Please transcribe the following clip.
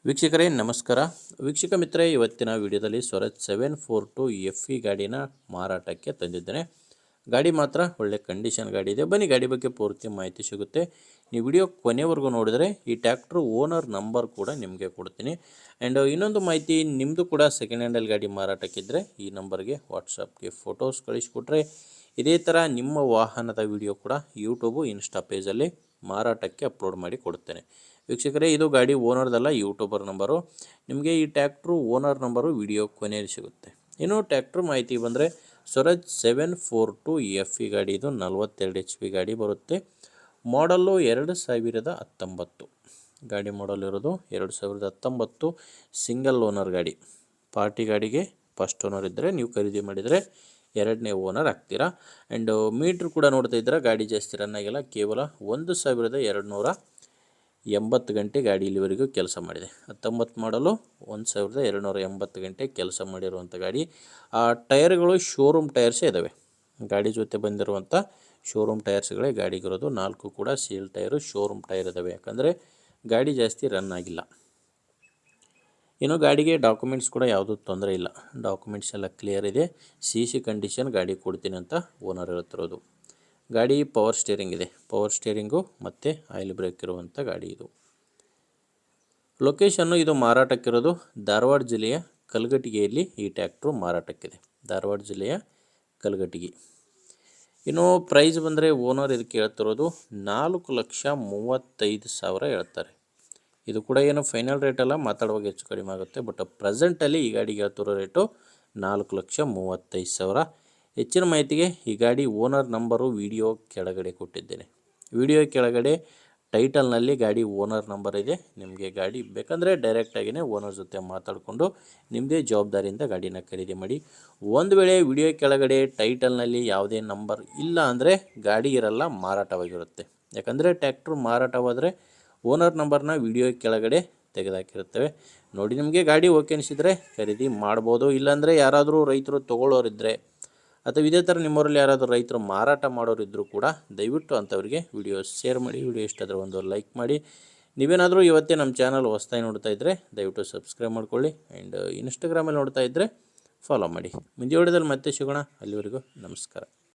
ವೀಕ್ಷಕರೇ ನಮಸ್ಕಾರ. ವೀಕ್ಷಕ ಮಿತ್ರರೇ, ಇವತ್ತಿನ ವಿಡಿಯೋದಲ್ಲಿ ಸ್ವರಾಜ್ 742 FE ಗಾಡಿನ ಮಾರಾಟಕ್ಕೆ ತಂದಿದ್ದೇನೆ. ಗಾಡಿ ಮಾತ್ರ ಒಳ್ಳೆ ಕಂಡೀಷನ್ ಗಾಡಿ ಇದೆ. ಬನ್ನಿ ಗಾಡಿ ಬಗ್ಗೆ ಪೂರ್ತಿ ಮಾಹಿತಿ ಸಿಗುತ್ತೆ. ನೀವು ವಿಡಿಯೋ ಕೊನೆವರೆಗೂ ನೋಡಿದರೆ ಈ ಟ್ರ್ಯಾಕ್ಟರ್ ಓನರ್ ನಂಬರ್ ಕೂಡ ನಿಮಗೆ ಕೊಡ್ತೀನಿ. ಆ್ಯಂಡ್ ಇನ್ನೊಂದು ಮಾಹಿತಿ, ನಿಮ್ಮದು ಕೂಡ ಸೆಕೆಂಡ್ ಹ್ಯಾಂಡಲ್ ಗಾಡಿ ಮಾರಾಟಕ್ಕಿದ್ದರೆ ಈ ನಂಬರ್ಗೆ ವಾಟ್ಸಪ್ಗೆ ಫೋಟೋಸ್ ಕಳಿಸಿಕೊಟ್ರೆ ಇದೇ ಥರ ನಿಮ್ಮ ವಾಹನದ ವಿಡಿಯೋ ಕೂಡ ಯೂಟ್ಯೂಬು ಇನ್ಸ್ಟಾ ಪೇಜಲ್ಲಿ ಮಾರಾಟಕ್ಕೆ ಅಪ್ಲೋಡ್ ಮಾಡಿ ಕೊಡುತ್ತೇನೆ. ವೀಕ್ಷಕರೇ, ಇದು ಗಾಡಿ ಓನರ್ದಲ್ಲ, ಯೂಟ್ಯೂಬರ್ ನಂಬರು. ನಿಮಗೆ ಈ ಟ್ರ್ಯಾಕ್ಟ್ರು ಓನರ್ ನಂಬರು ವಿಡಿಯೋ ಕೊನೆಯಲ್ಲಿ ಸಿಗುತ್ತೆ. ಇನ್ನು ಟ್ರ್ಯಾಕ್ಟ್ರ್ ಮಾಹಿತಿ ಬಂದರೆ ಸ್ವರಾಜ್ 742 FE ಗಾಡಿ, ಇದು 42 HP ಗಾಡಿ ಬರುತ್ತೆ. ಮಾಡಲ್ಲು 2019 ಗಾಡಿ ಮಾಡಲ್ ಇರೋದು 2019. ಸಿಂಗಲ್ ಓನರ್ ಗಾಡಿ. ಪಾರ್ಟಿ ಗಾಡಿಗೆ ಫಸ್ಟ್ ಓನರ್ ಇದ್ದರೆ ನೀವು ಖರೀದಿ ಮಾಡಿದರೆ ಎರಡನೇ ಓನರ್ ಆಗ್ತೀರಾ. ಆ್ಯಂಡ್ ಮೀಟ್ರ್ ಕೂಡ ನೋಡ್ತಾ ಇದ್ದೀರಾ, ಗಾಡಿ ಜಾಸ್ತಿ ರನ್ ಆಗಿಲ್ಲ. ಕೇವಲ 1280 ಗಂಟೆ ಗಾಡಿ ಇಲ್ಲಿವರೆಗೂ ಕೆಲಸ ಮಾಡಿದೆ. 19 ಮಾಡಲು 1280 ಗಂಟೆ ಕೆಲಸ ಮಾಡಿರುವಂಥ ಗಾಡಿ. ಆ ಟೈರ್ಗಳು ಶೋರೂಮ್ ಟೈರ್ಸೇ ಇದ್ದಾವೆ. ಗಾಡಿ ಜೊತೆ ಬಂದಿರುವಂಥ ಶೋರೂಮ್ ಟೈರ್ಸ್ಗಳೇ ಗಾಡಿಗಿರೋದು. 4 ಕೂಡ ಸೀಲ್ ಟೈರು ಶೋರೂಮ್ ಟೈರ್ ಇದ್ದಾವೆ, ಯಾಕಂದರೆ ಗಾಡಿ ಜಾಸ್ತಿ ರನ್ ಆಗಿಲ್ಲ. ಇನ್ನು ಗಾಡಿಗೆ ಡಾಕ್ಯುಮೆಂಟ್ಸ್ ಕೂಡ ಯಾವುದೂ ತೊಂದರೆ ಇಲ್ಲ. ಡಾಕ್ಯುಮೆಂಟ್ಸ್ ಎಲ್ಲ ಕ್ಲಿಯರ್ ಇದೆ. CC ಕಂಡೀಷನ್ ಗಾಡಿ ಕೊಡ್ತೀನಿ ಅಂತ ಓನರ್ ಹೇಳ್ತಿರೋದು. ಗಾಡಿ ಪವರ್ ಸ್ಟೇರಿಂಗ್ ಇದೆ. ಪವರ್ ಸ್ಟೇರಿಂಗು ಮತ್ತು ಆಯಿಲ್ ಬ್ರೇಕ್ ಇರುವಂಥ ಗಾಡಿ ಇದು. ಲೊಕೇಶನ್ನು ಇದು ಮಾರಾಟಕ್ಕಿರೋದು ಧಾರವಾಡ ಜಿಲ್ಲೆಯ ಕಲಘಟಗಿಯಲ್ಲಿ ಈ ಟ್ರ್ಯಾಕ್ಟ್ರು ಮಾರಾಟಕ್ಕಿದೆ. ಧಾರವಾಡ ಜಿಲ್ಲೆಯ ಕಲಘಟಗಿ. ಇನ್ನು ಪ್ರೈಸ್ ಬಂದರೆ ಓನರ್ ಇದಕ್ಕೆ ಹೇಳ್ತಿರೋದು 4,35,000 ಹೇಳ್ತಾರೆ. ಇದು ಕೂಡ ಏನು ಫೈನಲ್ ರೇಟ್ ಅಲ್ಲ, ಮಾತಾಡುವಾಗ ಹೆಚ್ಚು ಕಡಿಮೆ ಆಗುತ್ತೆ. ಬಟ್ ಪ್ರೆಸೆಂಟಲ್ಲಿ ಈ ಗಾಡಿಗೆ ಹೇಳ್ತಿರೋ ರೇಟು 4,35,000. ಹೆಚ್ಚಿನ ಮಾಹಿತಿಗೆ ಈ ಗಾಡಿ ಓನರ್ ನಂಬರು ವಿಡಿಯೋ ಕೆಳಗಡೆ ಕೊಟ್ಟಿದ್ದೇನೆ. ವಿಡಿಯೋ ಕೆಳಗಡೆ ಟೈಟಲ್ನಲ್ಲಿ ಗಾಡಿ ಓನರ್ ನಂಬರ್ ಇದೆ. ನಿಮಗೆ ಗಾಡಿ ಬೇಕಂದರೆ ಡೈರೆಕ್ಟಾಗಿಯೇ ಓನರ್ ಜೊತೆ ಮಾತಾಡಿಕೊಂಡು ನಿಮ್ಮದೇ ಜವಾಬ್ದಾರಿಯಿಂದ ಗಾಡಿನ ಖರೀದಿ ಮಾಡಿ. ಒಂದು ವೇಳೆ ವಿಡಿಯೋ ಕೆಳಗಡೆ ಟೈಟಲ್ನಲ್ಲಿ ಯಾವುದೇ ನಂಬರ್ ಇಲ್ಲ ಅಂದರೆ ಗಾಡಿ ಇರಲ್ಲ, ಮಾರಾಟವಾಗಿರುತ್ತೆ. ಯಾಕಂದರೆ ಟ್ರ್ಯಾಕ್ಟ್ರು ಮಾರಾಟವಾದರೆ ಓನರ್ ನಂಬರ್ನ ವಿಡಿಯೋ ಕೆಳಗಡೆ ತೆಗೆದುಹಾಕಿರುತ್ತೇವೆ. ನೋಡಿ, ನಿಮಗೆ ಗಾಡಿ ಓಕೆ ಅನಿಸಿದರೆ ಖರೀದಿ ಮಾಡ್ಬೋದು. ಇಲ್ಲಾಂದರೆ ಯಾರಾದರೂ ರೈತರು ತೊಗೊಳ್ಳೋರಿದ್ದರೆ ಅಥವಾ ಇದೇ ಥರ ನಿಮ್ಮೂರಲ್ಲಿ ಯಾರಾದರೂ ರೈತರು ಮಾರಾಟ ಮಾಡೋರಿದ್ದರೂ ಕೂಡ ದಯವಿಟ್ಟು ಅಂಥವ್ರಿಗೆ ವಿಡಿಯೋ ಶೇರ್ ಮಾಡಿ. ವಿಡಿಯೋ ಇಷ್ಟ ಆದರೆ ಒಂದು ಲೈಕ್ ಮಾಡಿ. ನೀವೇನಾದರೂ ಇವತ್ತೇ ನಮ್ಮ ಚಾನಲ್ ಹೊಸದಾಗಿ ನೋಡ್ತಾ ಇದ್ದರೆ ದಯವಿಟ್ಟು ಸಬ್ಸ್ಕ್ರೈಬ್ ಮಾಡ್ಕೊಳ್ಳಿ. ಆ್ಯಂಡ್ ಇನ್ಸ್ಟಾಗ್ರಾಮಲ್ಲಿ ನೋಡ್ತಾ ಇದ್ದರೆ ಫಾಲೋ ಮಾಡಿ. ಮುಂದೆ ವಿಡಿಯೋದಲ್ಲಿ ಮತ್ತೆ ಸಿಗೋಣ. ಅಲ್ಲಿವರೆಗೂ ನಮಸ್ಕಾರ.